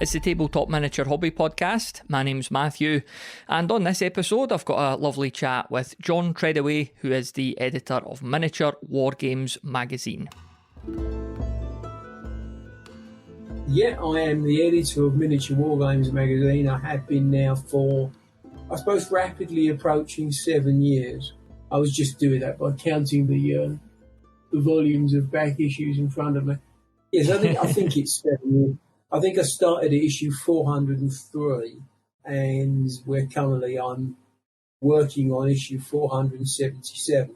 It's the Tabletop Miniature Hobby Podcast. My name's Matthew, and on this episode I've got a lovely chat with John Treadaway, who is the editor of Miniature Wargames magazine. Yeah, I am the editor of Miniature Wargames magazine. I have been now for, I suppose, rapidly approaching 7 years. I was just doing that by counting the volumes of back issues in front of me. Yes, I think it's 7 years. I think I started at issue 403, and I'm working on issue 477.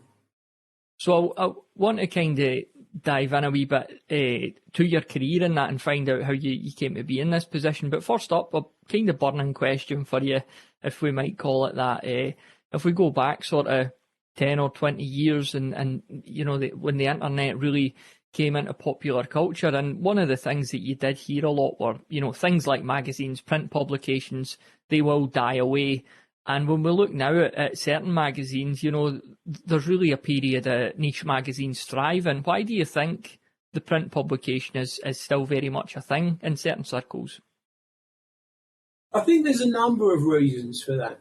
So I want to kind of dive in a wee bit to your career in that and find out how you came to be in this position. But first up, a kind of burning question for you, if we might call it that. If we go back sort of 10 or 20 years and you know, when the internet really came into popular culture, and one of the things that you did hear a lot were, you know, things like magazines, print publications, they will die away. And when we look now at certain magazines, you know, there's really a period of niche magazines thriving. Why do you think the print publication is still very much a thing in certain circles? I think there's a number of reasons for that.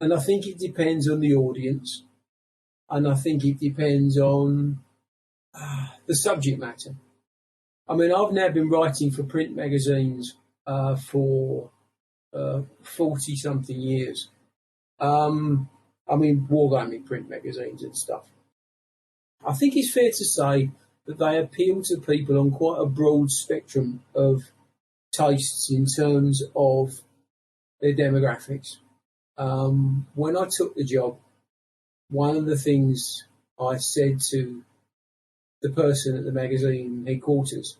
And I think it depends on the audience. And I think it depends on the subject matter. I mean, I've now been writing for print magazines for 40-something years. I mean, wargaming print magazines and stuff. I think it's fair to say that they appeal to people on quite a broad spectrum of tastes in terms of their demographics. When I took the job, one of the things I said to the person at the magazine headquarters,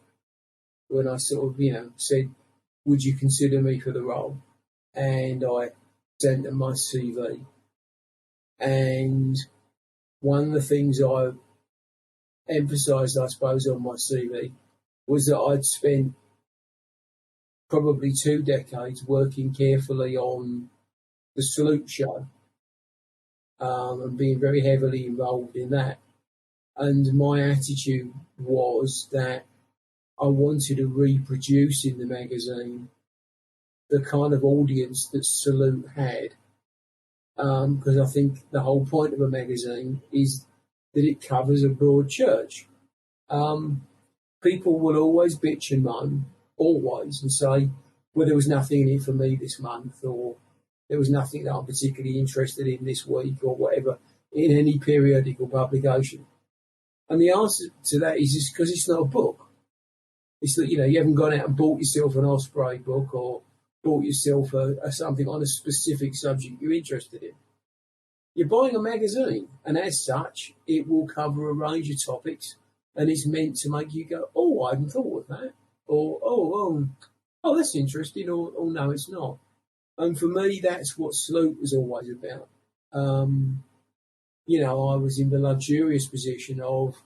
when I sort of, said, would you consider me for the role? And I sent them my CV. And one of the things I emphasised, I suppose, on my CV was that I'd spent probably 2 decades working carefully on the Salute show and being very heavily involved in that. And my attitude was that I wanted to reproduce in the magazine the kind of audience that Salute had. Because I think the whole point of a magazine is that it covers a broad church. People will always bitch and moan, always, and say, well, there was nothing in it for me this month, or there was nothing that I'm particularly interested in this week, or whatever, in any periodical publication. And the answer to that is just because it's not a book. It's that, you haven't gone out and bought yourself an Osprey book or bought yourself something on a specific subject you're interested in. You're buying a magazine, and as such, it will cover a range of topics, and it's meant to make you go, oh, I hadn't thought of that, or oh, that's interesting, or no, it's not. And for me, that's what Salute was always about. I was in the luxurious position of,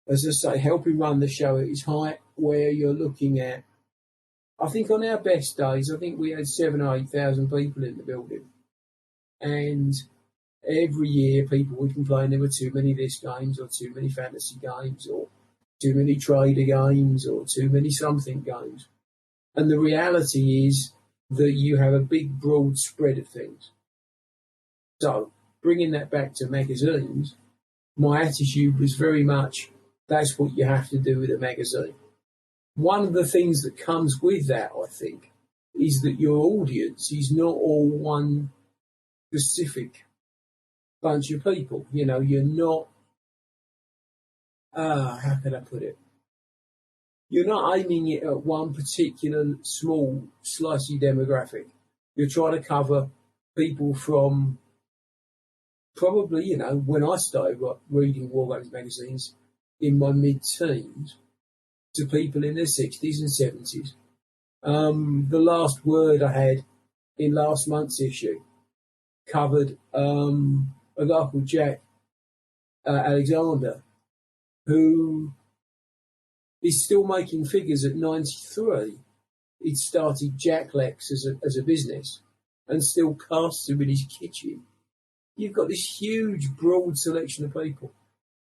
as I say, helping run the show at its height, where you're looking at, I think on our best days, I think we had 7,000 or 8,000 people in the building. And every year people would complain there were too many this games, or too many fantasy games, or too many trader games, or too many something games. And the reality is that you have a big, broad spread of things. So, bringing that back to magazines, my attitude was very much, that's what you have to do with a magazine. One of the things that comes with that, I think, is that your audience is not all one specific bunch of people. You're not, how can I put it? You're not aiming it at one particular small, slicey demographic. You're trying to cover people from probably, when I started reading Wargames magazines in my mid-teens, to people in their 60s and 70s. The last word I had in last month's issue covered a guy called Jack Alexander, who is still making figures at 93. He'd started Jack Lex as a business and still casts them in his kitchen. You've got this huge, broad selection of people.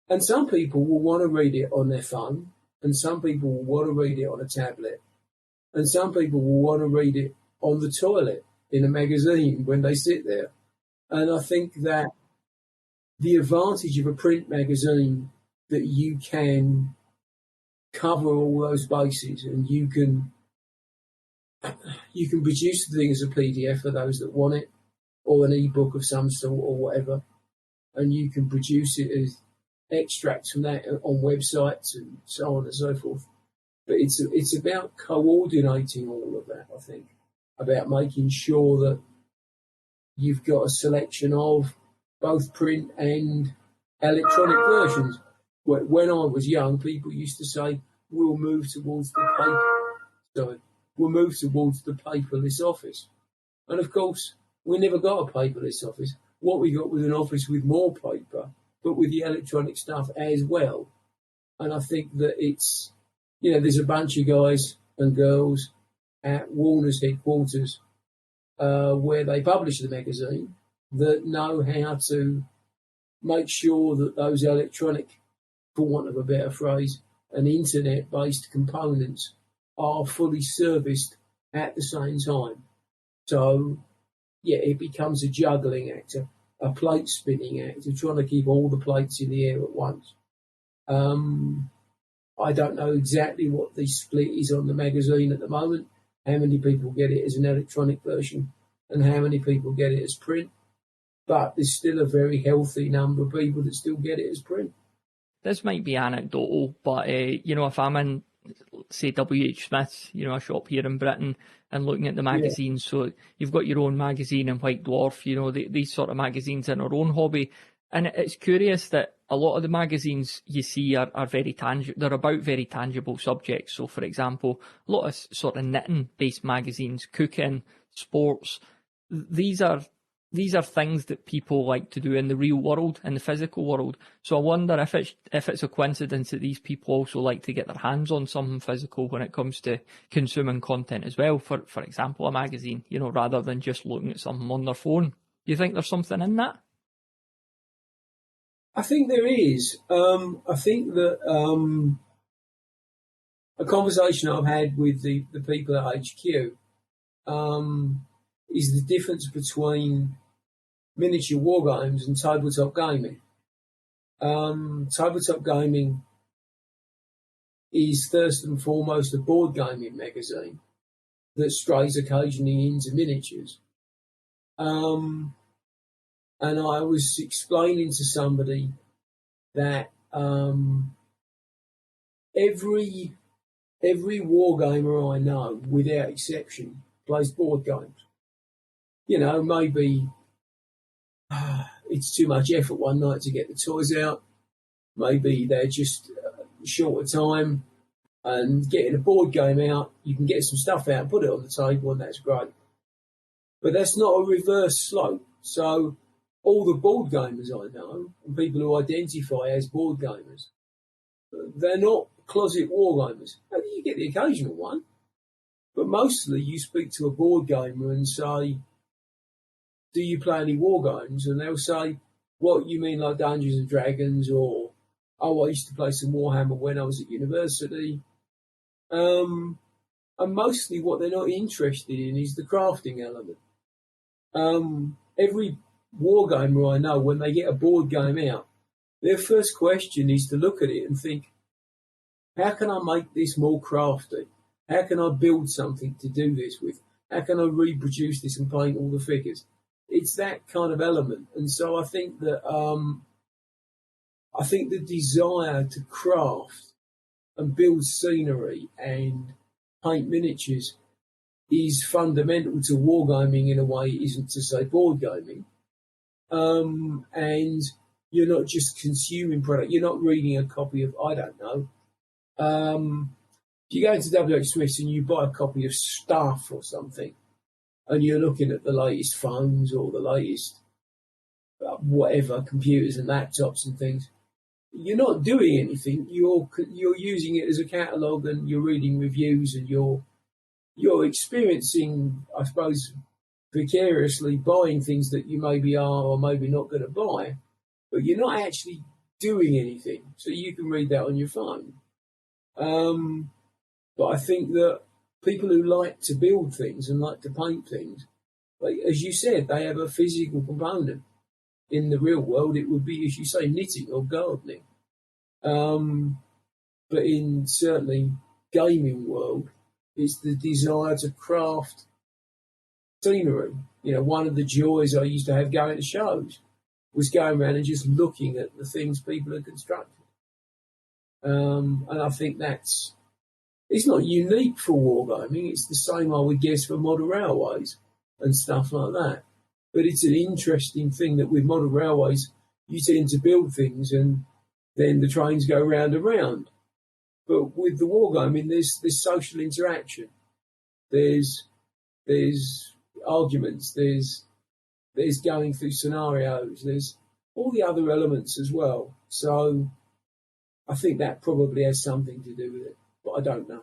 And some people will want to read it on their phone, and some people will want to read it on a tablet. And some people will want to read it on the toilet in a magazine when they sit there. And I think that the advantage of a print magazine that you can cover all those bases and you can produce the thing as a PDF for those that want it, or an ebook of some sort or whatever, and you can produce it as extracts from that on websites and so on and so forth. But it's about coordinating all of that, I think, about making sure that you've got a selection of both print and electronic versions. When I was young, people used to say, we'll move towards the paperless office. And of course, we never got a paperless office. What we got was an office with more paper, but with the electronic stuff as well. And I think that it's, there's a bunch of guys and girls at Warner's headquarters where they publish the magazine that know how to make sure that those electronic, for want of a better phrase, and internet-based components are fully serviced at the same time. So, it becomes a juggling act, a plate spinning act, of trying to keep all the plates in the air at once. I don't know exactly what the split is on the magazine at the moment, how many people get it as an electronic version and how many people get it as print. But there's still a very healthy number of people that still get it as print. This might be anecdotal, but, if I'm in, say, W.H. Smith's, a shop here in Britain, and looking at the magazines, so you've got your own magazine in White Dwarf, these sort of magazines in our own hobby. And it's curious that a lot of the magazines you see are very tangible. They're about very tangible subjects. So, for example, a lot of sort of knitting-based magazines, cooking, sports. These are things that people like to do in the real world, in the physical world. So I wonder if it's a coincidence that these people also like to get their hands on something physical when it comes to consuming content as well. For example, a magazine, rather than just looking at something on their phone. Do you think there's something in that? I think there is. I think that a conversation I've had with the people at HQ is the difference between miniature wargames and tabletop gaming. Tabletop gaming is first and foremost a board gaming magazine that strays occasionally into miniatures. And I was explaining to somebody that every wargamer I know, without exception, plays board games. Maybe it's too much effort one night to get the toys out. Maybe they're just short of time, and getting a board game out, you can get some stuff out and put it on the table, and that's great. But that's not a reverse slope. So all the board gamers I know, and people who identify as board gamers, they're not closet wargamers. Maybe you get the occasional one, but mostly you speak to a board gamer and say, do you play any war games? And they'll say, what, you mean like Dungeons and Dragons? Or, I used to play some Warhammer when I was at university. And mostly what they're not interested in is the crafting element. Every wargamer I know, when they get a board game out, their first question is to look at it and think, how can I make this more crafty? How can I build something to do this with? How can I reproduce this and paint all the figures? It's that kind of element. And so I think that the desire to craft and build scenery and paint miniatures is fundamental to wargaming in a way it isn't to say board gaming. And you're not just consuming product. You're not reading a copy of, I don't know. If you go into WH Smith's and you buy a copy of Stuff or something, and you're looking at the latest phones or the latest whatever, computers and laptops and things, you're not doing anything. You're using it as a catalogue, and you're reading reviews, and you're experiencing, I suppose, vicariously buying things that you maybe are or maybe not going to buy, but you're not actually doing anything. So you can read that on your phone. But I think that people who like to build things and like to paint things, like, as you said, they have a physical component. In the real world, it would be, as you say, knitting or gardening. But in certainly gaming world, it's the desire to craft scenery. You know, one of the joys I used to have going to shows was going around and just looking at the things people had constructed. And I think it's not unique for wargaming. It's the same, I would guess, for model railways and stuff like that. But it's an interesting thing that with model railways, you tend to build things and then the trains go round and round. But with the wargaming, there's social interaction. There's arguments. There's going through scenarios. There's all the other elements as well. So I think that probably has something to do with it, but I don't know.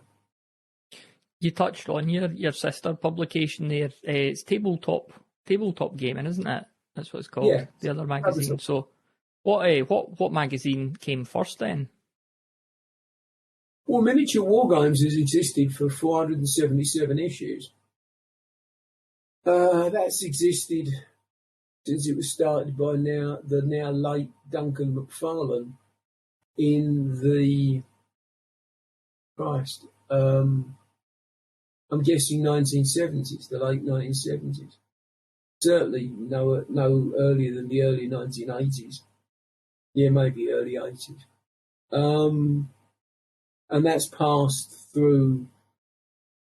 You touched on your sister publication there. It's tabletop gaming, isn't it? That's what it's called. Yeah, the other magazine. So, what magazine came first then? Well, Miniature Wargames has existed for 477 issues. That's existed since it was started by the now late Duncan McFarlane in the I'm guessing 1970s, the late 1970s. Certainly no earlier than the early 1980s. Yeah, maybe early 80s. And that's passed through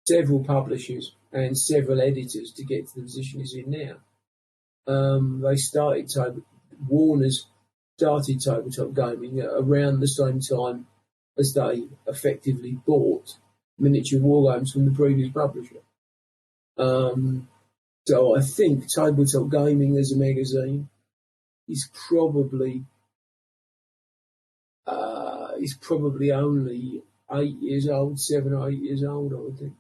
several publishers and several editors to get to the position it's in now. Warner's started tabletop gaming around the same time as they effectively bought Miniature Wargames from the previous publisher. So I think tabletop gaming as a magazine is probably only 8 years old, 7 or 8 years old, I would think.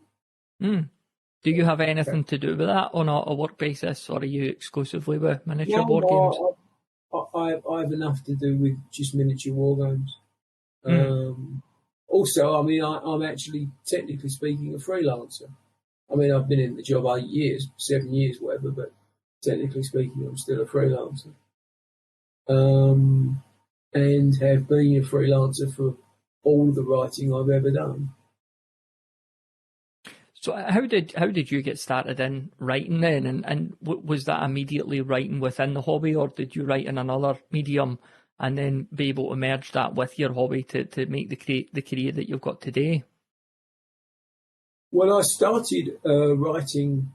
Do you have anything to do with that on a work basis, or are you exclusively with miniature board games? I have enough to do with just miniature war games. Also, I mean, I'm actually, technically speaking, a freelancer. I mean, I've been in the job 8 years, 7 years, whatever, but technically speaking, I'm still a freelancer. And have been a freelancer for all the writing I've ever done. So how did you get started in writing then? And was that immediately writing within the hobby, or did you write in another medium and then be able to merge that with your hobby to make the career that you've got today? Well, I started writing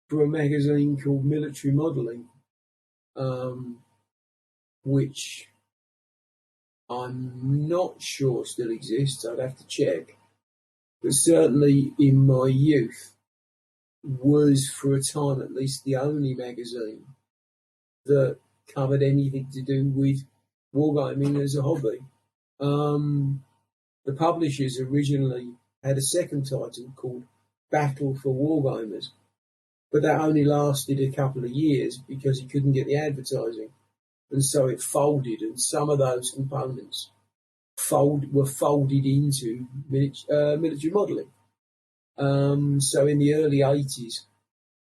for a magazine called Military Modelling, which I'm not sure still exists. I'd have to check. But certainly in my youth was, for a time at least, the only magazine that covered anything to do with wargaming as a hobby. The publishers originally had a second title called Battle for Wargamers, but that only lasted a couple of years because he couldn't get the advertising. And so it folded, and some of those components were folded into military modelling. So in the early 80s,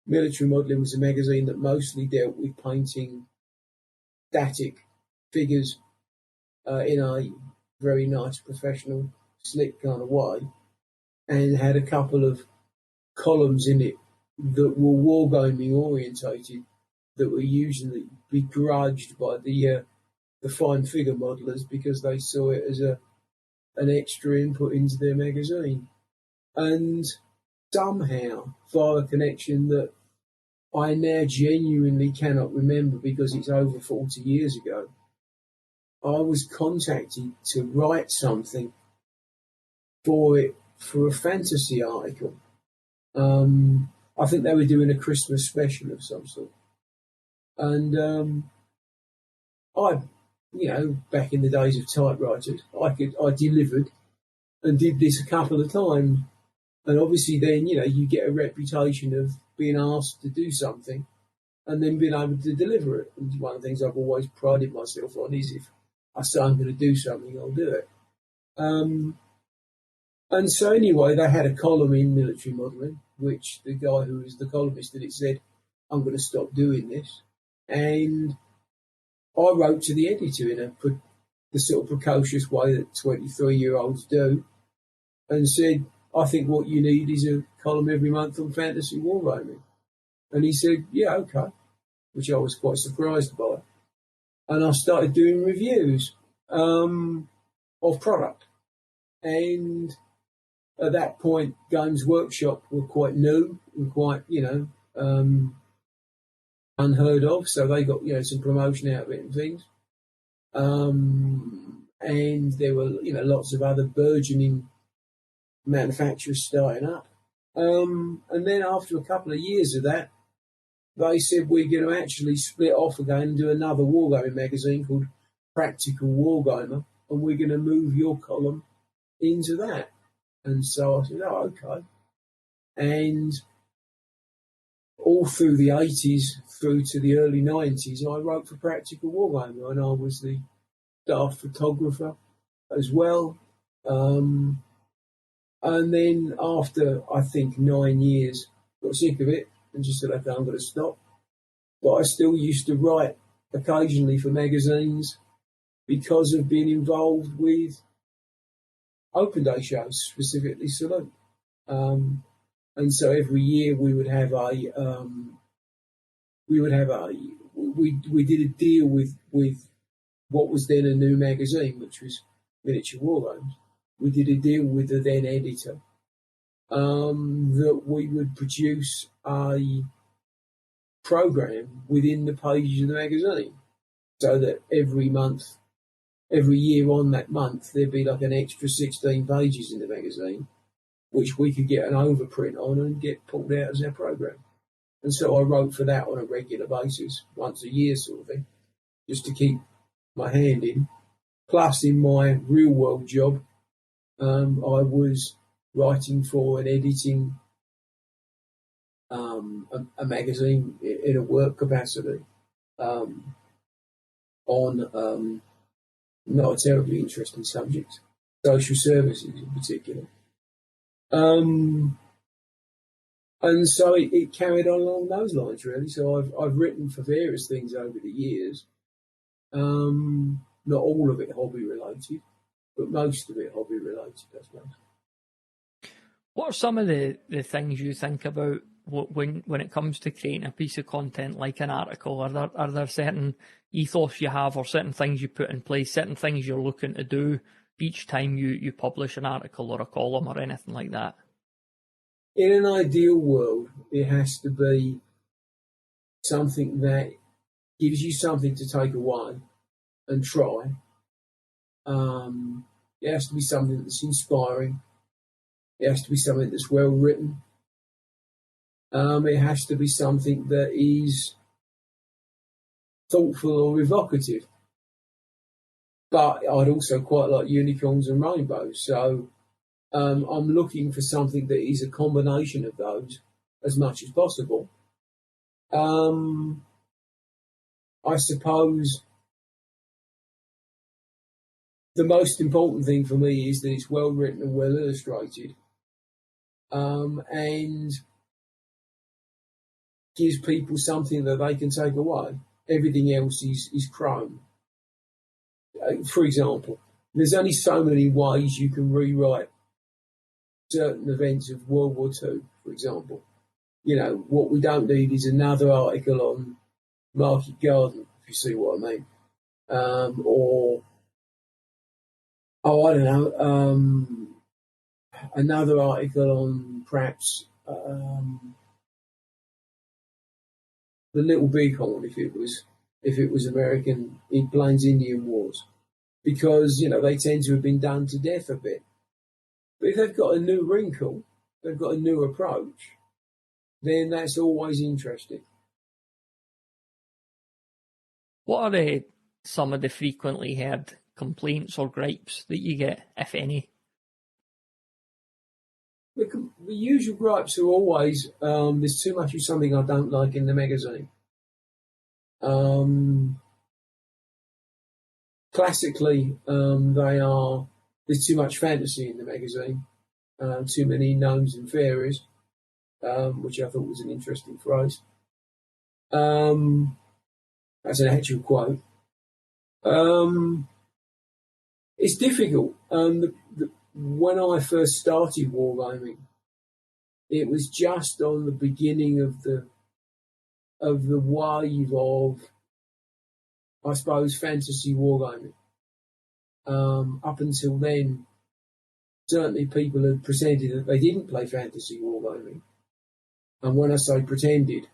Military Modelling was a magazine that mostly dealt with painting static figures in a very nice, professional, slick kind of way, and had a couple of columns in it that were wargaming orientated, that were usually begrudged by the fine figure modelers because they saw it as an extra input into their magazine. And somehow, via a connection that I now genuinely cannot remember because it's over 40 years ago, I was contacted to write something for a fantasy article. I think they were doing a Christmas special of some sort. And back in the days of typewriters, I delivered and did this a couple of times. And obviously then, you get a reputation of being asked to do something and then being able to deliver it. And one of the things I've always prided myself on is if I say I'm going to do something, I'll do it. And so anyway, they had a column in military modelling, which the guy who was the columnist in it said, I'm going to stop doing this. And I wrote to the editor in the sort of precocious way that 23-year-olds do, and said, I think what you need is a column every month on fantasy wargaming. And he said, yeah, okay, which I was quite surprised by. And I started doing reviews of product. And at that point, Games Workshop were quite new and quite, unheard of. So they got, some promotion out of it and things. And there were, lots of other burgeoning manufacturers starting up. And then after a couple of years of that, they said we're going to actually split off again and do another wargaming magazine called Practical Wargamer, and we're going to move your column into that. And so I said, oh, okay. And all through the 80s through to the early 90s, I wrote for Practical Wargamer, and I was the staff photographer as well. And then after, I think, 9 years, got sick of it and just said, okay, I'm going to stop. But I still used to write occasionally for magazines because of being involved with open day shows, specifically Salute. And so every year we did a deal with what was then a new magazine, which was Miniature Wargames. We did a deal with the then editor that we would produce a program within the pages of the magazine, so that every year on that month, there'd be like an extra 16 pages in the magazine, which we could get an overprint on and get pulled out as our program. And so I wrote for that on a regular basis, once a year sort of thing, just to keep my hand in. Plus, in my real world job, I was writing for and editing a magazine in a work capacity on not a terribly interesting subject, social services in particular. And so it carried on along those lines, really. So I've written for various things over the years. Not all of it hobby related, but most of it hobby related, I suppose. What are some of the things you think about when it comes to creating a piece of content like an article? Are there certain ethos you have, or certain things you put in place, certain things you're looking to do each time you publish an article or a column or anything like that? In an ideal world, it has to be something that gives you something to take away and try. It has to be something that's inspiring. It has to be something that's well written. It has to be something that is thoughtful or evocative. But I'd also quite like unicorns and rainbows. So I'm looking for something that is a combination of those as much as possible. I suppose the most important thing for me is that it's well written and well illustrated, and gives people something that they can take away. Everything else is chrome. For example, there's only so many ways you can rewrite certain events of World War II, for example. What we don't need is another article on Market Garden, if you see what I mean. Or, I don't know, another article on perhaps the Little Bighorn, if it was American Plains Indian Wars, because they tend to have been done to death a bit. But if they've got a new wrinkle, they've got a new approach, then that's always interesting. What are some of the frequently heard complaints or gripes that you get, if any? The usual gripes are always there's too much of something I don't like in the magazine. Classically, there's too much fantasy in the magazine. too many gnomes and fairies, which I thought was an interesting phrase. That's an actual quote. It's difficult. When I first started wargaming, it was just on the beginning of the wave of, I suppose, fantasy wargaming. Up until then, certainly people had pretended that they didn't play fantasy wargaming. And when I say pretended,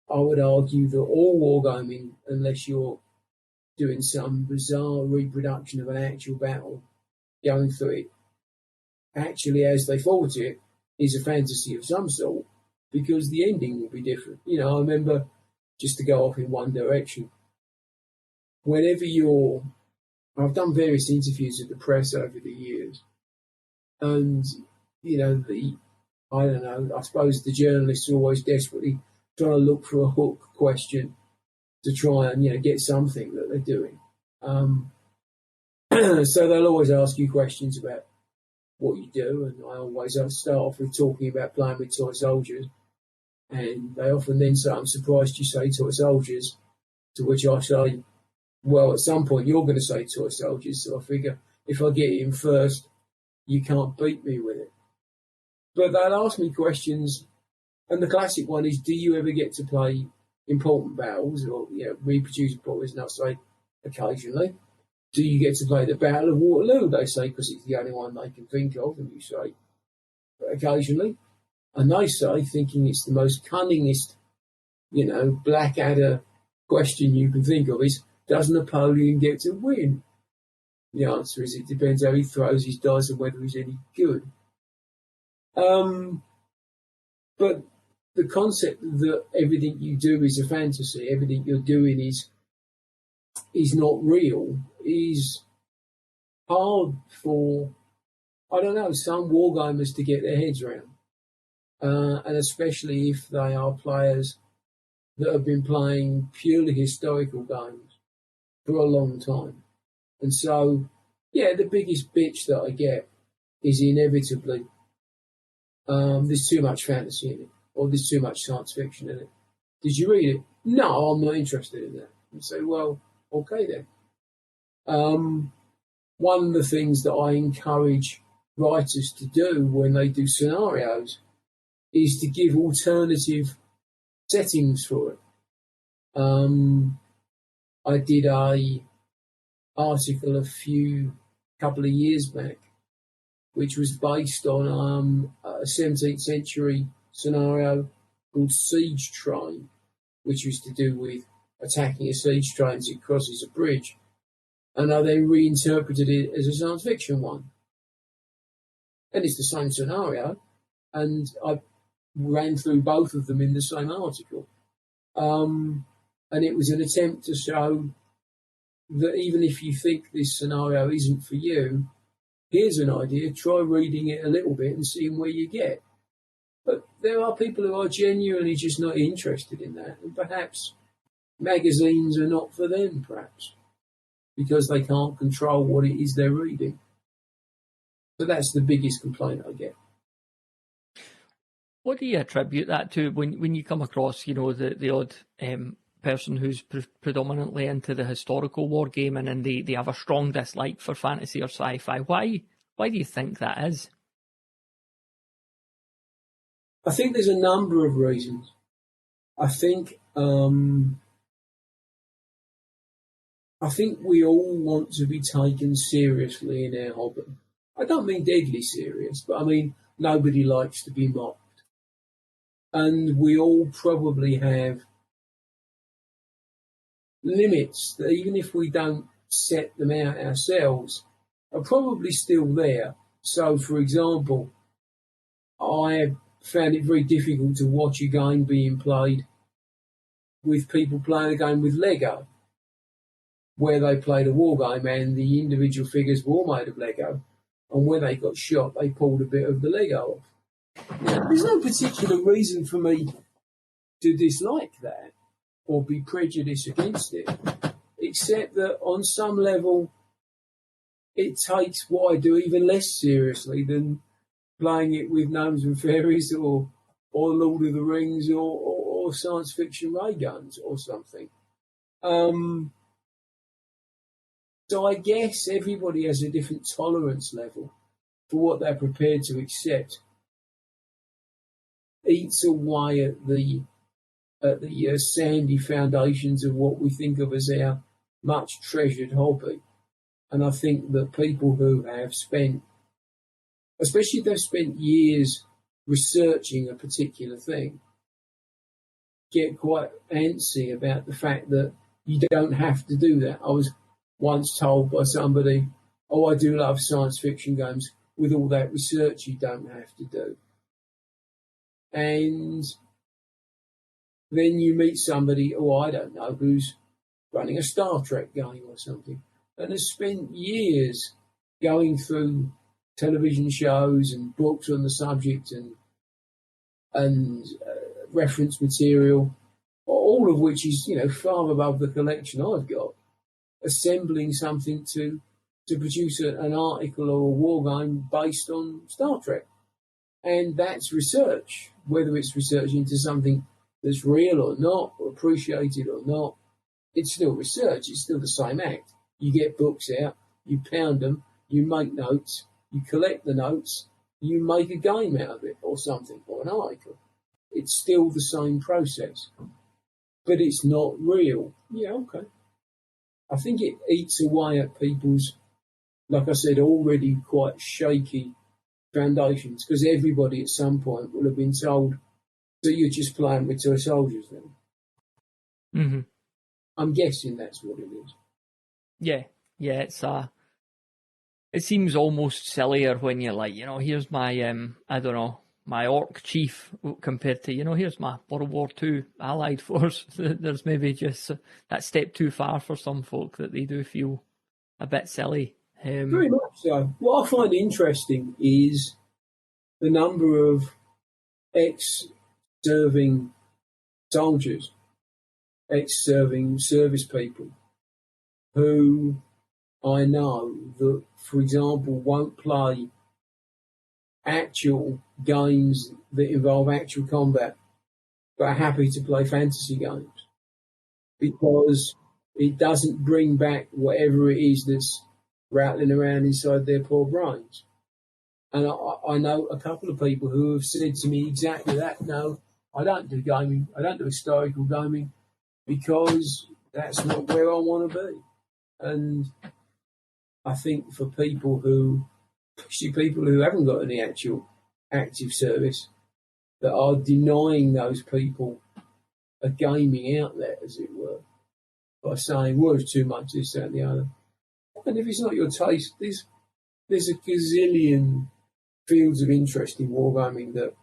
I would argue that all wargaming, unless you're doing some bizarre reproduction of an actual battle, going through it, actually as they fought it, is a fantasy of some sort, because the ending will be different. You know, I remember, just to go off in one direction, whenever I've done various interviews with the press over the years, and, you know, I don't know, I suppose the journalists are always desperately trying to look for a hook question to try and, you know, get something that they're doing. So they'll always ask you questions about what you do, and I always start off with talking about playing with toy soldiers, and they often then say, "I'm surprised you say toy soldiers," to which I say, well, at some point you're going to say toy soldiers, so I figure if I get in first, you can't beat me with it. But they'll ask me questions, and the classic one is, do you ever get to play important battles, or, you know, reproduce battles? And I say, occasionally. Do you get to play the Battle of Waterloo? They say, because it's the only one they can think of, and you say, occasionally. And they say, thinking it's the most cunningest, you know, Blackadder question you can think of, is, does Napoleon get to win? The answer is, it depends how he throws his dice and whether he's any good. But the concept that everything you do is a fantasy, everything you're doing is not real, is hard for, I don't know, some wargamers to get their heads around. And especially if they are players that have been playing purely historical games for a long time. And so, yeah, the biggest bitch that I get is inevitably, there's too much fantasy in it, or there's too much science fiction in it. Did you read it? No, I'm not interested in that. You say, well, okay then. One of the things that I encourage writers to do when they do scenarios is to give alternative settings for it. I did a article a couple of years back, which was based on a 17th century scenario called Siege Train, which was to do with attacking a siege train as it crosses a bridge. And I then reinterpreted it as a science fiction one. And it's the same scenario, and I ran through both of them in the same article. And it was an attempt to show that even if you think this scenario isn't for you, here's an idea, try reading it a little bit and seeing where you get. But there are people who are genuinely just not interested in that, and perhaps magazines are not for them, perhaps, because they can't control what it is they're reading. So that's the biggest complaint I get. What do you attribute that to when you come across, you know, the odd person who's predominantly into the historical wargaming and they have a strong dislike for fantasy or sci-fi? Why do you think that is? I think there's a number of reasons. I think we all want to be taken seriously in our hobby. I don't mean deadly serious, but I mean nobody likes to be mocked. And we all probably have limits that, even if we don't set them out ourselves, are probably still there. So, for example, I found it very difficult to watch a game being played with people playing a game with Lego, where they played a war game and the individual figures were all made of Lego, and when they got shot, they pulled a bit of the Lego off. Now, there's no particular reason for me to dislike that or be prejudiced against it, except that on some level it takes what I do even less seriously than playing it with gnomes and fairies or Lord of the Rings or science fiction ray guns or something. So I guess everybody has a different tolerance level for what they're prepared to accept. Eats away at the sandy foundations of what we think of as our much treasured hobby. And I think that people who have spent, especially if they've spent years researching a particular thing, get quite antsy about the fact that you don't have to do that. I was once told by somebody, "Oh, I do love science fiction games. With all that research, you don't have to do." And then you meet somebody, I don't know, who's running a Star Trek game or something, and has spent years going through television shows and books on the subject and reference material, all of which is far above the collection I've got, assembling something to produce an article or a war game based on Star Trek. And that's research, whether it's research into something that's real or not, or appreciated or not. It's still research. It's still the same act. You get books out, you pound them, you make notes, you collect the notes, you make a game out of it or something, or an article. It's still the same process. But it's not real. Yeah, okay. I think it eats away at people's, like I said, already quite shaky foundations, because everybody at some point will have been told that you're just playing with toy soldiers then. Mm-hmm. I'm guessing that's what it is. Yeah, it's it seems almost sillier when you're like, here's my I don't know, my orc chief compared to, here's my World War II Allied force. There's maybe just that step too far for some folk that they do feel a bit silly. Very much so. What I find interesting is the number of ex-serving soldiers, ex-serving service people who I know that, for example, won't play actual games that involve actual combat, but are happy to play fantasy games because it doesn't bring back whatever it is that's rattling around inside their poor brains. And I know a couple of people who have said to me exactly that. No, I don't do gaming. I don't do historical gaming because that's not where I want to be. And I think for people who, especially people who haven't got any actual active service, that are denying those people a gaming outlet, as it were, by saying, well, it's too much this, that, and the other. And if it's not your taste, there's a gazillion fields of interest in wargaming that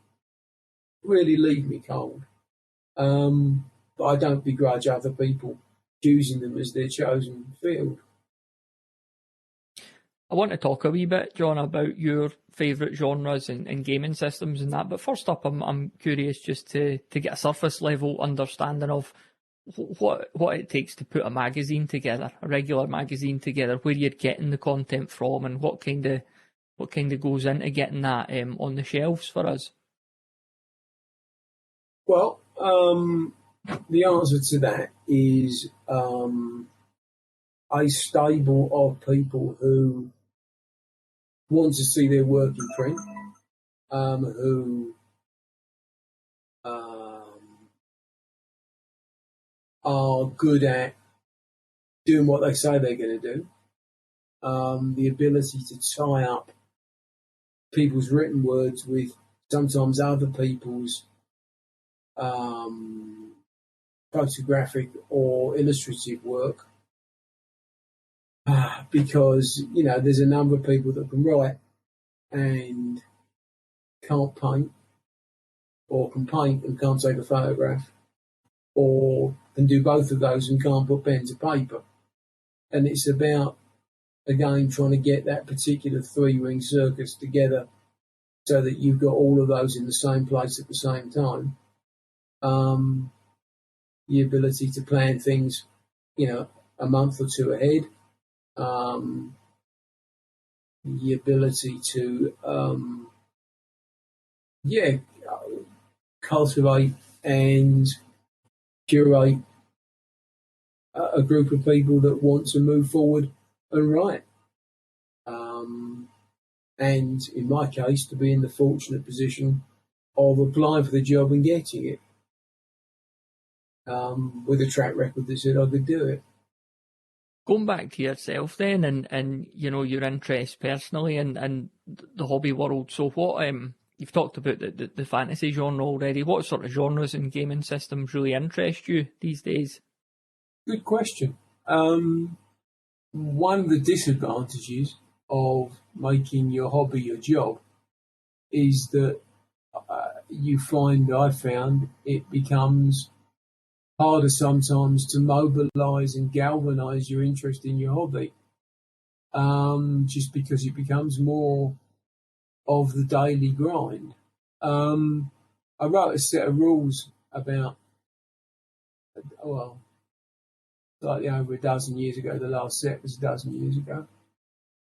really leave me cold. But I don't begrudge other people choosing them as their chosen field. I want to talk a wee bit, John, about your favourite genres and gaming systems and that. But first up, I'm curious just to get a surface level understanding of what it takes to put a magazine together, a regular magazine together, where you're getting the content from, and what kind of goes into getting that on the shelves for us. Well, the answer to that is a stable of people who want to see their work in print, who are good at doing what they say they're going to do, the ability to tie up people's written words with sometimes other people's photographic or illustrative work, because there's a number of people that can write and can't paint, or can paint and can't take a photograph, or can do both of those and can't put pen to paper. And it's about, again, trying to get that particular three-ring circus together so that you've got all of those in the same place at the same time. The ability to plan things, a month or two ahead. The ability to yeah, cultivate and curate a group of people that want to move forward and write. And in my case, to be in the fortunate position of applying for the job and getting it, with a track record that said I could do it. Going back to yourself then, and your interest personally and the hobby world. So what you've talked about the fantasy genre already. What sort of genres and gaming systems really interest you these days? Good question. One of the disadvantages of making your hobby your job is that I found it becomes harder sometimes to mobilise and galvanise your interest in your hobby, just because it becomes more of the daily grind. I wrote a set of rules about, slightly over a dozen years ago. The last set was a dozen years ago.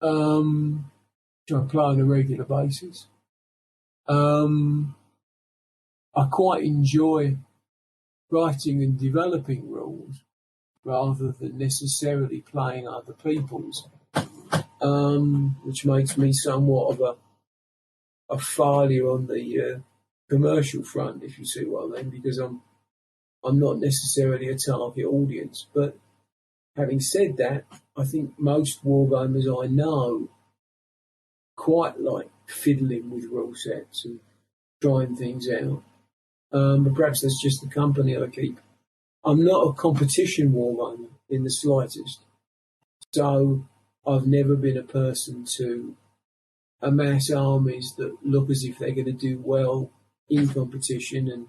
Which I play on a regular basis. I quite enjoy writing and developing rules rather than necessarily playing other people's, which makes me somewhat of a failure on the commercial front, if you see what I mean, because I'm not necessarily a target audience. But having said that, I think most wargamers I know quite like fiddling with rule sets and trying things out. But perhaps that's just the company I keep. I'm not a competition wargamer in the slightest. So I've never been a person to amass armies that look as if they're going to do well in competition and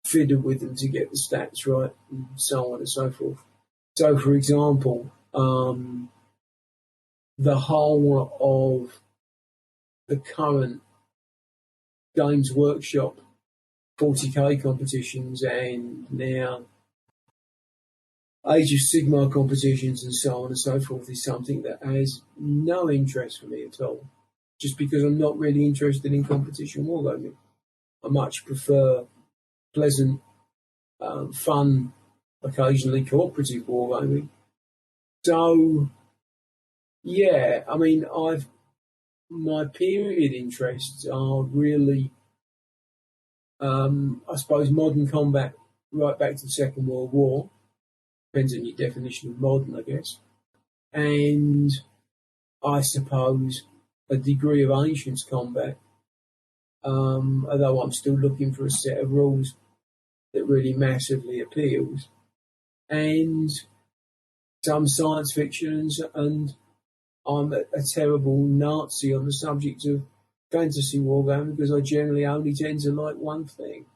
fiddle with them to get the stats right and so on and so forth. So, for example, the whole of the current Games Workshop 40k competitions and now Age of Sigmar competitions and so on and so forth is something that has no interest for me at all, just because I'm not really interested in competition wargaming. I much prefer pleasant, fun, occasionally cooperative wargaming. So, yeah, I mean, my period interests are really, I suppose, modern combat right back to the Second World War. Depends on your definition of modern, I guess. And I suppose a degree of ancients combat, although I'm still looking for a set of rules that really massively appeals. And some science fiction, and I'm a terrible Nazi on the subject of fantasy wargaming because I generally only tend to like one thing,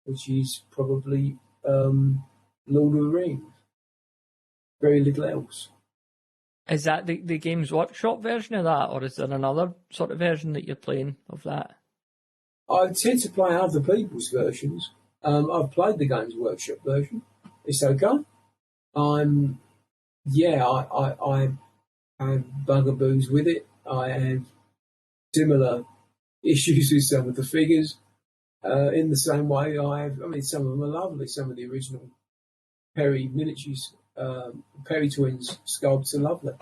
which is probably Lord of the Rings. Very little else. Is that the Games Workshop version of that, or is there another sort of version that you're playing of that? I tend to play other people's versions. I've played the Games Workshop version. It's okay. I have buggaboos with it. I have similar issues with some of the figures. In the same way, some of them are lovely. Some of the original Perry miniatures, Perry twins sculpts are lovely.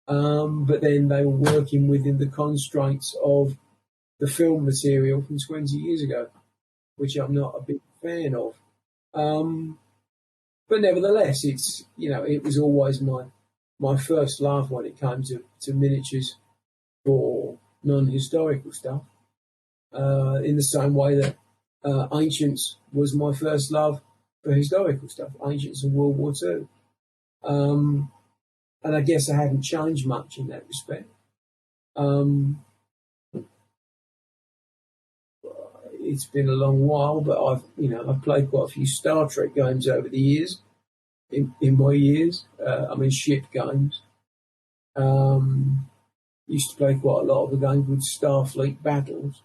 But then they were working within the constraints of the film material from 20 years ago, which I'm not a big fan of. But nevertheless, it was always my first love when it came to miniatures for non-historical stuff. In the same way that Ancients was my first love for historical stuff, Ancients and World War II. And I guess I haven't changed much in that respect. It's been a long while, but I've played quite a few Star Trek games over the years. In my years, ship games. Used to play quite a lot of a game called Starfleet Battles,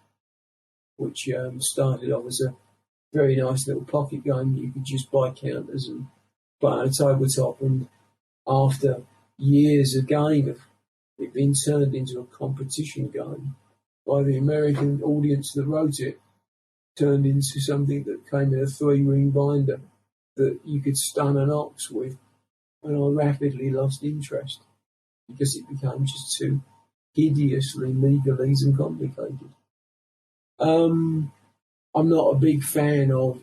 which started off as a very nice little pocket game. You could just buy counters and play on a tabletop, and after years again of it being turned into a competition game, by the American audience that wrote it turned into something that came in a 3-ring binder that you could stun an ox with. And I rapidly lost interest because it became just too hideously legalese and complicated. I'm not a big fan of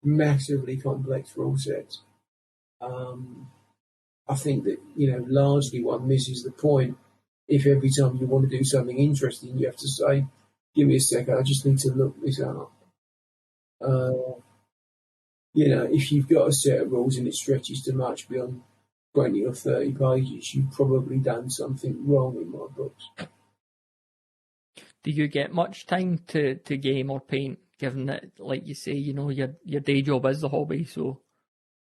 massively complex rule sets. I think that, largely one misses the point if every time you want to do something interesting, you have to say, give me a second, I just need to look this up. If you've got a set of rules and it stretches too much beyond 20 or 30 pages, you've probably done something wrong in my books. Do you get much time to game or paint, given that, like you say, your day job is the hobby, so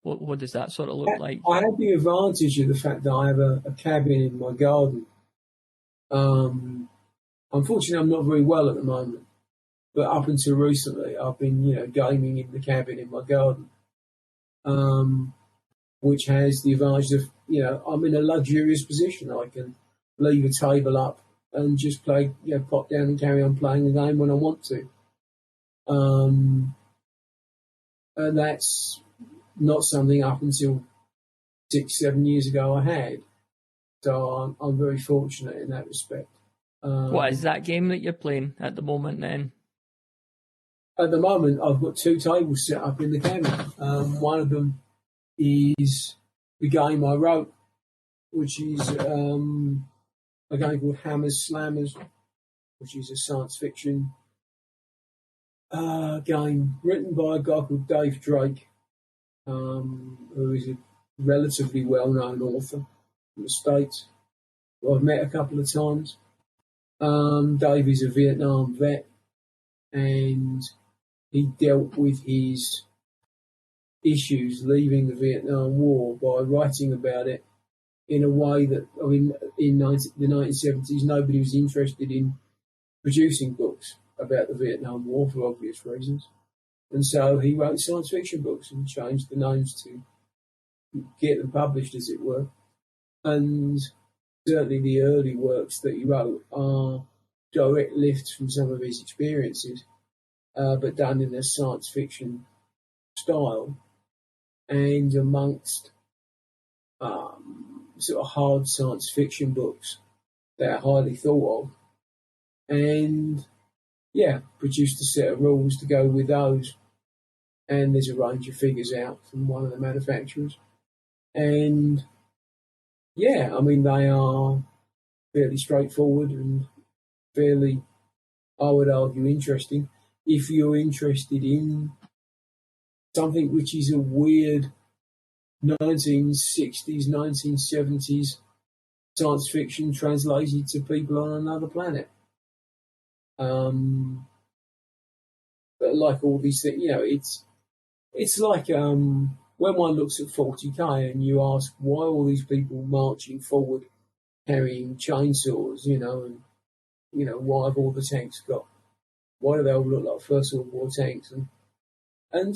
what does that sort of look like? I have the advantage of the fact that I have a cabin in my garden. Unfortunately, I'm not very well at the moment, but up until recently, I've been, gaming in the cabin in my garden, which has the advantage of, I'm in a luxurious position. I can leave a table up and just play, pop down and carry on playing the game when I want to. And that's not something up until 6-7 years ago I had. So I'm very fortunate in that respect. What is that game that you're playing at the moment then? At the moment, I've got 2 tables set up in the cabin. One of them is the game I wrote, which is a game called Hammers Slammers, which is a science fiction game written by a guy called Dave Drake, who is a relatively well-known author from the States, who I've met a couple of times. Dave is a Vietnam vet, and he dealt with his issues leaving the Vietnam War by writing about it in a way that, in the 1970s, nobody was interested in producing books about the Vietnam War for obvious reasons. And so he wrote science fiction books and changed the names to get them published, as it were. And certainly the early works that he wrote are direct lifts from some of his experiences, but done in a science fiction style and amongst sort of hard science fiction books that are highly thought of. And produced a set of rules to go with those. And there's a range of figures out from one of the manufacturers. And they are fairly straightforward and fairly, I would argue, interesting. If you're interested in something which is a weird 1960s, 1970s science fiction translated to people on another planet. But like all these things, it's like when one looks at 40k and you ask why all these people marching forward carrying chainsaws, and why have all the tanks why do they all look like First World War tanks? And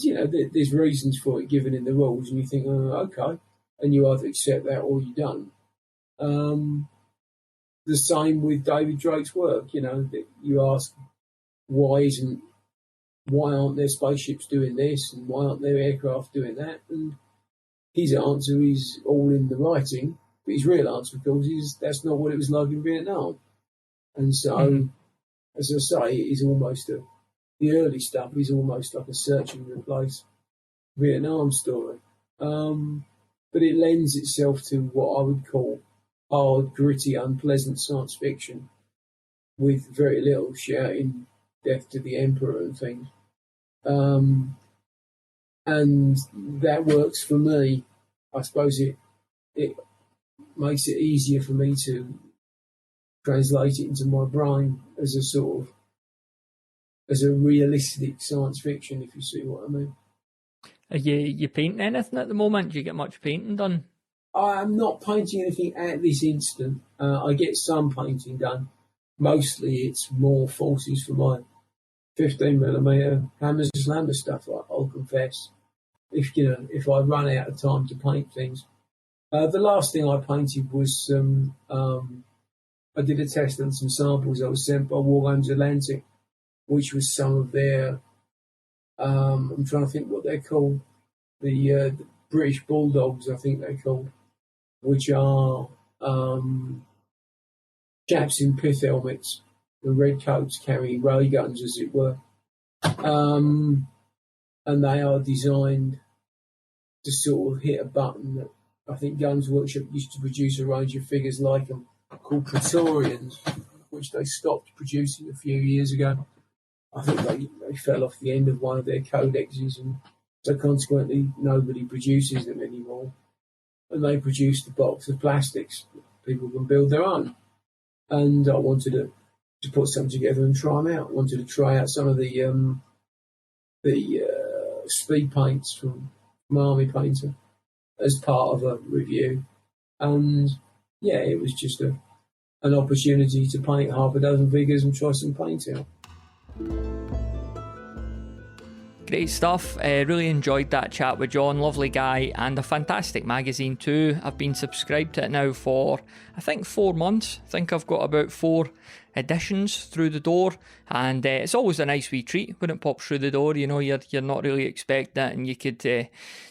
there's reasons for it given in the rules, and you think, oh, okay, and you either accept that or you don't. The same with David Drake's work, that you ask why aren't their spaceships doing this and why aren't their aircraft doing that? And his answer is all in the writing, but his real answer, of course, is that's not what it was like in Vietnam. And so, as I say, it is almost the early stuff is almost like a search and replace Vietnam story. But it lends itself to what I would call hard, gritty, unpleasant science fiction with very little shouting death to the emperor and things. And that works for me. I suppose it makes it easier for me to translate it into my brain as a realistic science fiction, if you see what I mean. Are you painting anything at the moment? Do you get much painting done? I'm not painting anything at this instant. I get some painting done. Mostly it's more forces for my 15mm Hammers Slammer stuff, I'll confess. If I run out of time to paint things. The last thing I painted was some I did a test on some samples I was sent by Wargames Atlantic, which was some of their, I'm trying to think what they're called, the British Bulldogs, I think they're called, which are chaps in pith helmets, the red coats carrying ray guns, as it were. And they are designed to sort of hit a button that I think Guns Workshop used to produce a range of figures like them called Praetorians, which they stopped producing a few years ago. I think they fell off the end of one of their codexes, and so consequently nobody produces them anymore. And they produced a box of plastics. People can build their own. And I wanted to put some together and try them out. I wanted to try out some of the speed paints from Army Painter as part of a review. And yeah, it was just an opportunity to paint half a dozen figures and try some paint out. Great stuff. Really enjoyed that chat with John. Lovely guy, and a fantastic magazine too. I've been subscribed to it now for I think 4 months. I think I've got about 4 editions through the door, and it's always a nice wee treat when it pops through the door. You know, you're not really expecting it, and you could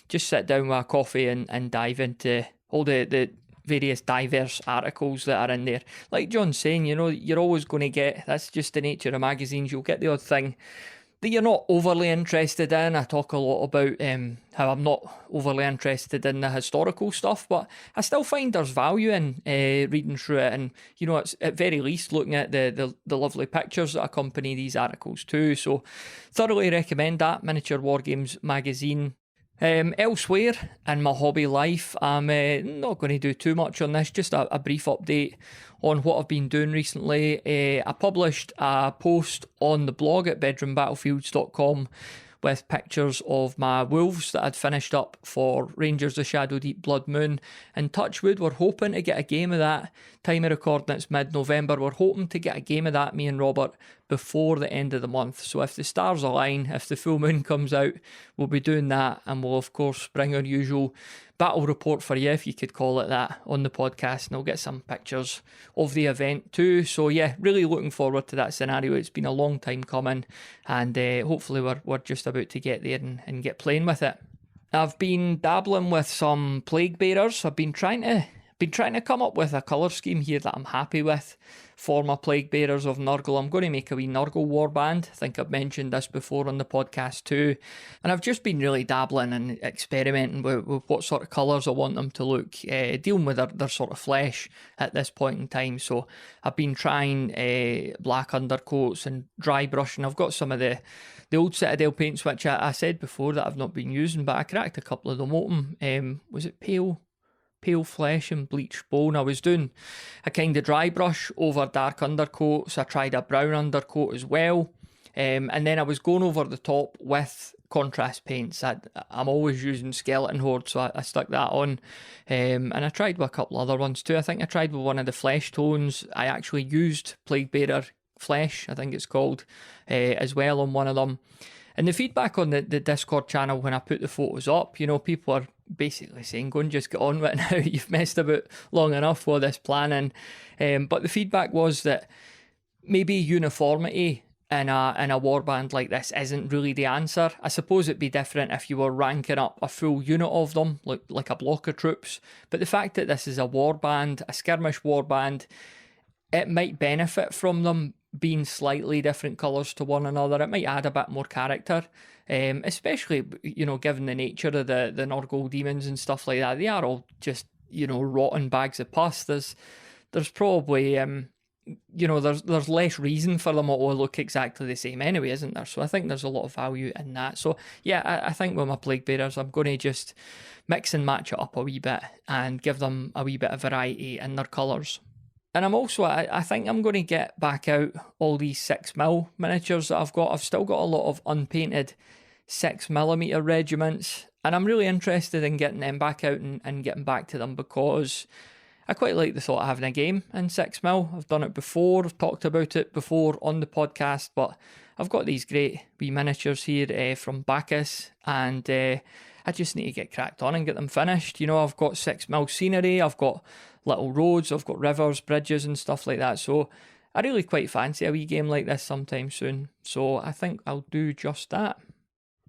just sit down with a coffee and dive into all the various diverse articles that are in there. Like John's saying, you know, you're always going to get, that's just the nature of magazines, you'll get the odd thing that you're not overly interested in. I talk a lot about how I'm not overly interested in the historical stuff, but I still find there's value in reading through it, and you know, it's at very least looking at the lovely pictures that accompany these articles too. So thoroughly recommend that Miniature Wargames magazine. Elsewhere in my hobby life, I'm not going to do too much on this, just a brief update on what I've been doing recently. I published a post on the blog at bedroombattlefields.com with pictures of my wolves that I'd finished up for Rangers of Shadow Deep Blood Moon. And touchwood, we're hoping to get a game of that. Time of recording, it's mid-November. We're hoping to get a game of that, me and Robert, before the end of the month. So if the stars align, if the full moon comes out, we'll be doing that, and we'll of course bring our usual battle report for you, if you could call it that, on the podcast, and I'll get some pictures of the event too. So yeah, really looking forward to that scenario. It's been a long time coming, and hopefully we're just about to get there and get playing with it. I've been dabbling with some Plague Bearers. I've been trying to come up with a colour scheme here that I'm happy with for my Plague Bearers of Nurgle. I'm going to make a wee Nurgle warband. I think I've mentioned this before on the podcast too. And I've just been really dabbling and experimenting with what sort of colours I want them to look, dealing with their sort of flesh at this point in time. So I've been trying black undercoats and dry brushing. I've got some of the old Citadel paints, which I said before that I've not been using, but I cracked a couple of them open. Was it pale flesh and bleached bone? I was doing a kind of dry brush over dark undercoats. I tried a brown undercoat as well, and then I was going over the top with contrast paints. I'm always using Skeleton Horde, so I stuck that on, and I tried with a couple other ones too. I think I tried with one of the flesh tones. I actually used Plague Bearer Flesh, I think it's called, as well on one of them. And the feedback on the Discord channel when I put the photos up, you know, people are basically saying, go and just get on with it now. You've messed about long enough with this planning. But the feedback was that maybe uniformity in a warband like this isn't really the answer. I suppose it'd be different if you were ranking up a full unit of them, like a block of troops. But the fact that this is a warband, a skirmish warband, it might benefit from them being slightly different colours to one another. It might add a bit more character, especially, you know, given the nature of the Nurgle demons and stuff like that. They are all just, you know, rotten bags of pus. There's probably, you know, there's less reason for them all to look exactly the same anyway, isn't there? So I think there's a lot of value in that. So yeah, I think with my Plague Bearers, I'm going to just mix and match it up a wee bit and give them a wee bit of variety in their colours. And I'm also, I think I'm going to get back out all these 6mm miniatures that I've got. I've still got a lot of unpainted 6mm regiments, and I'm really interested in getting them back out and getting back to them, because I quite like the thought of having a game in 6mm. I've done it before, I've talked about it before on the podcast, but I've got these great wee miniatures here from Bacchus, and I just need to get cracked on and get them finished. You know, I've got 6mm scenery, I've got little roads, I've got rivers, bridges and stuff like that, so I really quite fancy a wee game like this sometime soon, so I think I'll do just that.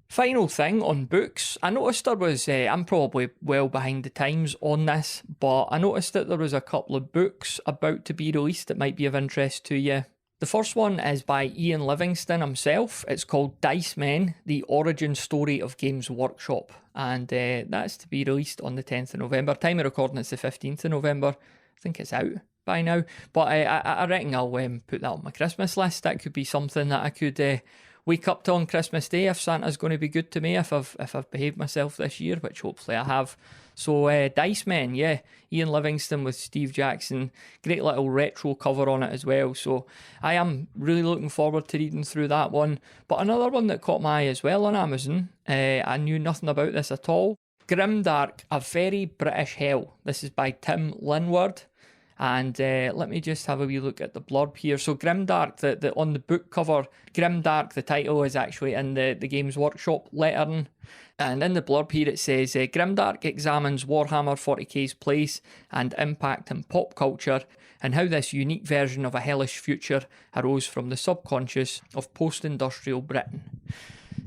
Final thing on books, I noticed there was, I'm probably well behind the times on this, but I noticed that there was a couple of books about to be released that might be of interest to you. The first one is by Ian Livingstone himself. It's called Dice Men, The Origin Story of Games Workshop, and that's to be released on the 10th of November. Time of recording, it's the 15th of November. I think it's out by now, but I reckon I'll put that on my Christmas list. That could be something that I could wake up to on Christmas Day if Santa's going to be good to me, if I've behaved myself this year, which hopefully I have. So Dice Men, yeah, Ian Livingstone with Steve Jackson, great little retro cover on it as well, so I am really looking forward to reading through that one. But another one that caught my eye as well on Amazon, I knew nothing about this at all, Grimdark, A Very British Hell. This is by Tim Linward. And let me just have a wee look at the blurb here. So Grimdark, the on the book cover, Grimdark, the title is actually in the Games Workshop lettering. And in the blurb here it says, Grimdark examines Warhammer 40k's place and impact in pop culture and how this unique version of a hellish future arose from the subconscious of post-industrial Britain.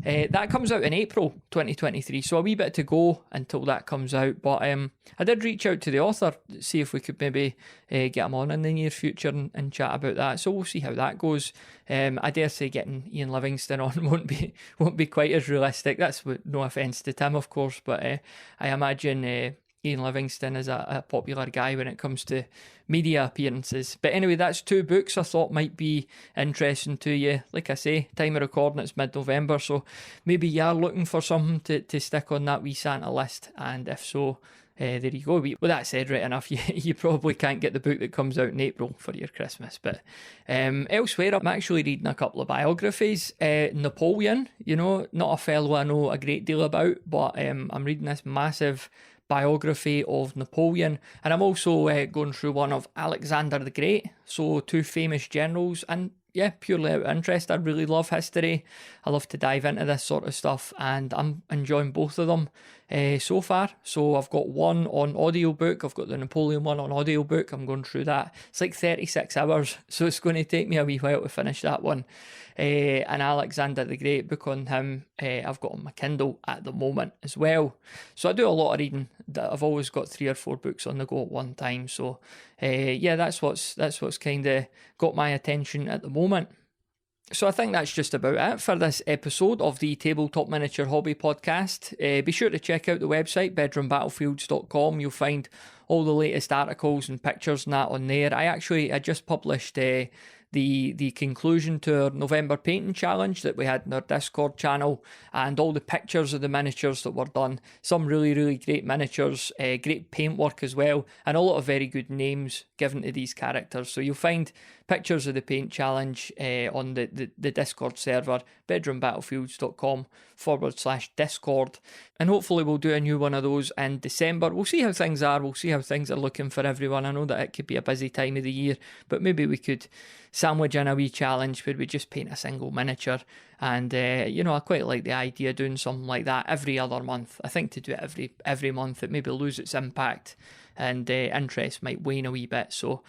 That comes out in April 2023, so a wee bit to go until that comes out, but I did reach out to the author, see if we could maybe get him on in the near future and chat about that, so we'll see how that goes. I dare say getting Ian Livingstone on won't be quite as realistic. That's no offence to Tim, of course, but I imagine Ian Livingstone is a popular guy when it comes to media appearances. But anyway, that's two books I thought might be interesting to you. Like I say, time of recording, it's mid-November, so maybe you are looking for something to stick on that wee Santa list, and if so, there you go. With that said, right enough, you probably can't get the book that comes out in April for your Christmas. But elsewhere, I'm actually reading a couple of biographies. Napoleon, not a fellow I know a great deal about, but I'm reading this massive biography of Napoleon, and I'm also going through one of Alexander the Great, so two famous generals, and yeah, purely out of interest. I really love history. I love to dive into this sort of stuff, and I'm enjoying both of them so far. So I've got one on audiobook. I've got the Napoleon one on audiobook. I'm going through that. It's like 36 hours, so it's going to take me a wee while to finish that one. And Alexander the Great book on him, I've got on my Kindle at the moment as well. So I do a lot of reading. I've always got 3 or 4 books on the go at one time. So yeah, that's what's kind of got my attention at the moment. So I think that's just about it for this episode of the Tabletop Miniature Hobby Podcast. Be sure to check out the website, bedroombattlefields.com. You'll find all the latest articles and pictures and that on there. I just published the conclusion to our November painting challenge that we had in our Discord channel, and all the pictures of the miniatures that were done. Some really, really great miniatures, great paintwork as well, and a lot of very good names given to these characters. So you'll find pictures of the paint challenge on the Discord server, bedroombattlefields.com/Discord, and hopefully we'll do a new one of those in December. We'll see how things are. We'll see how things are looking for everyone. I know that it could be a busy time of the year, but maybe we could sandwich in a wee challenge where we just paint a single miniature, and I quite like the idea of doing something like that every other month. I think to do it every month, it maybe lose its impact and interest might wane a wee bit. So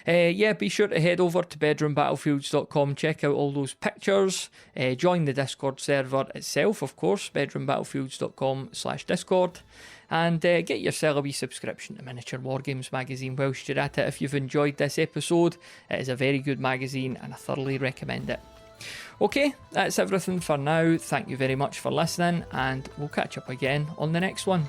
yeah, be sure to head over to bedroombattlefields.com, check out all those pictures, join the Discord server itself, of course, bedroombattlefields.com/Discord, and get yourself a wee subscription to Miniature Wargames magazine whilst you're at it. If you've enjoyed this episode, it is a very good magazine and I thoroughly recommend it. Okay, that's everything for now. Thank you very much for listening, and we'll catch up again on the next one.